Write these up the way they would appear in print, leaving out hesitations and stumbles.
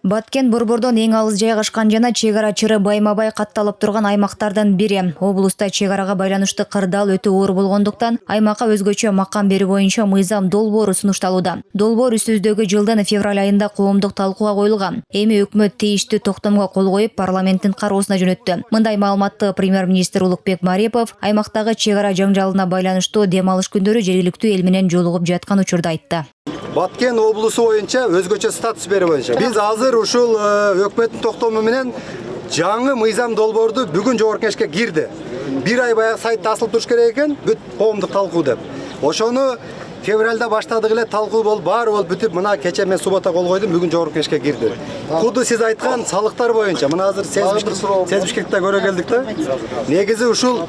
Баткен борбордон эң алыс жайгашкан жана чегара чыры байма-бай катталып турган аймактардан бири. Облуста чегарага байланыштуу кырдаал өтө оор болгондуктан аймакка өзгөчө макам берүү боюнча мыйзам долбоору сунушталууда. Долбоор үстүбүздөгү жылдын февраль айында коомдук талкууга коюлган. Эми өкмөт тийиштүү токтомго кол коюп парламенттин кароосуна жөнөттү. Мындай маалыматты премьер-министр Улукбек Марипов аймактагы чегара жаңжалына байланыштуу дем алыш күндөрү жергиликтүү эл менен жолугуп жаткан учурда айтты. Баткен облусу боюнча өзгөчө статус берүү боюнча биз азыр ушул өкмөттүн токтому менен жаңы мыйзам долбоорду бүгүн жогорку кеңешке кирди. Бир ай баягы сайтта асылып туруш керек экен, бүт коомдук талкуу деп. Ошону февралда баштадык эле талкуу болуп, баары болуп бүтүп, мына кече мен суббота кол койдум, бүгүн жогорку кеңешке кирди. Куду сиз айткан салыктар боюнча мына азыр Сезбишкекте көрө келдик да. Негизи ушул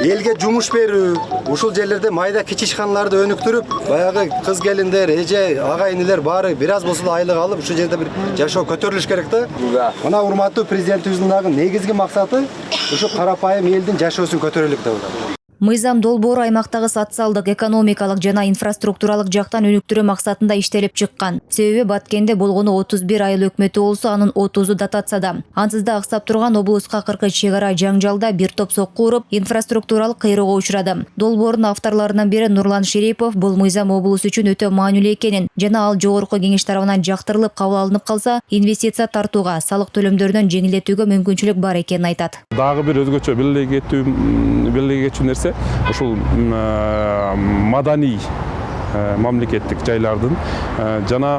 элге жумуш берүү, ушул жерлерде майда кичишканаларды өнүктүрүп, баягы кыз келиндер, эже, ага-инилер баары бир аз болсо да айлык алып, ушул жерде бир жашоо көтөрүлүш керек да. Мына урматтуу президентибиздин дагы негизги максаты ушу карапайым элдин жашоосун көтөрөлүк деп. Мыйзам долбоору аймактагы социалдык, экономикалык жана инфраструктуралык жактан өнүктүрүү максатында иштелип чыккан. Себеби Баткенде болгону 31 айыл өкмөтү болсо, анын 30-у дотацияда. Ансыз да аксап турган облуска кыркы чегара жаңжалда бир топ сокку уруп, инфраструктуралык кыйроого учурады. Долбоордун авторлорунан бири Нурлан Шерипов бул мыйзам облус үчүн өтө маанилүү экенин жана ал жогорку кеңеш тарабынан жактырылып кабыл алынып калса, инвестиция тартууга, салык төлөмдөрүнөн жеңилдетүүгө мүмкүнчүлүк бар экенин айтат. Дагы бир өзгөчө белгилей кетчү нерсе ушул маданий мамлекеттик жайлардын жана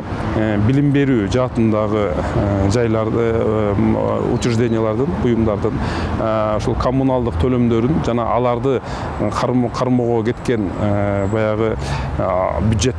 билим берүү жаатындагы жайларды, учреждениялардын, буюмдардын ушул коммуналдык төлөмдөрүн жана аларды кармоого кеткен баягы бюджет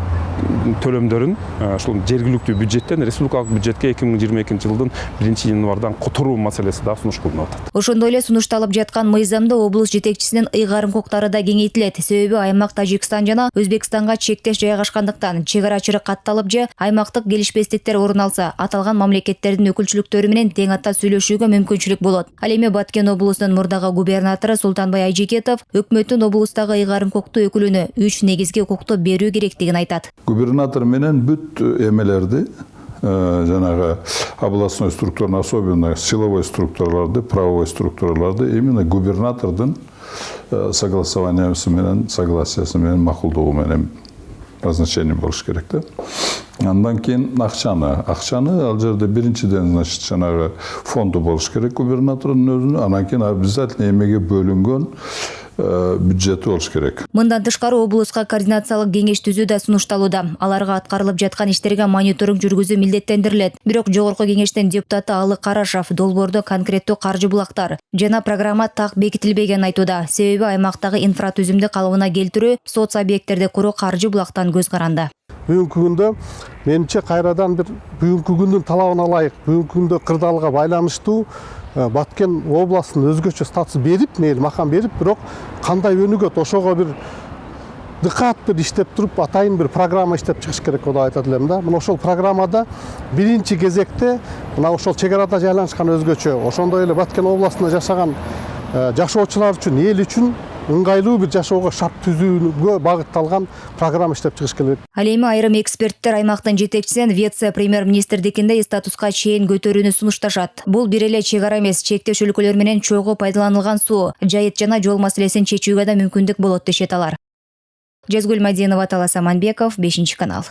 төлөмдөрүн ушул жергиликтүү бюджеттен республикалык бюджетке 2022 жылдын 1-январдан которуу маселеси да сунушталып атат. Ошондой эле сунушталып жаткан мыйзамда облус жетекчисинин ыйгарым укуктары да кеңейтилет. Себеби аймак Тажикстан жана Өзбекстанга чектеш жайгашкандыктан чегара чыры катталып же аймактык келишпестиктер орун алса, аталган мамлекеттердин өкүлчүлүктөрү менен тең ата сүйлөшүүгө мүмкүнчүлүк болот. Ал эми Баткен облусунун мурдагы губернатору Султанбай Айжекетов өкмөттүн облустагы ыйгарым укуктуу өкүлүнө 3 негизги укукту берүү керектигин айтат. Губернатор менен бүт эмелерди, жанагы областной структураны, особенно силовой структураларды, правовой структураларды именно губернатордун согласованиясы менен, согласиясы менен, макулдугу менен назначение болуш керек да. Андан кийин акчаны ал жерде биринчиден, значит, жанагы фонду болуш керек губернатордун өзүнүн, анан кийин обязательно эмеге бөлүнгөн бюджети болуш керек. Мындан тышкары облуска координациялык кеңеш түзүү да сунушталууда. Аларга аткарылып жаткан иштерге мониторинг жүргүзүү милдеттендирилет. Бирок жогорку кеңештин депутаты Алы Карашев долбоордо конкреттүү каржы булактар жана программа так бекитилбегенин айтууда. Себеби аймактагы инфратүзүмдү калыбына келтирүү, соц объекттерди куруу каржы булактан көз каранды. Бүгүнкү күндө менимче кайрадан бир бүгүнкү күндүн талабына ылайык, бүгүнкү күндө кырдаалга байланыштуу Баткен областын өзгөчө статус берип, мейли макам берип, бирок кандай өнүгөт, ошого бир дыкат бир иштеп туруп, атайын бир программа иштеп чыгыш керек деп айтат элем да. Мына ошол программада биринчи кезекте мына ошол чегарада жайланышкан өзгөчө, ошондой эле Баткен областында жашаган жашоочулар үчүн, эл үчүн ыңгайлуу бир жашоого шарт түзүүгө багытталган программа иштеп чыгыш керек. Ал эми айрым эксперттер аймактын жетекчисинен вице-премьер-министрдикинде статуска чейин көтөрүүнү сунушташат. Бул бир эле чегара эмес, чектеш өлкөлөр менен чогуу пайдаланылган суу, жайыт жана жол маселесин чечүүгө да мүмкүндүк болот дешет алар. Жазгүл Мадинова, Талас Аманбеков, 5 канал.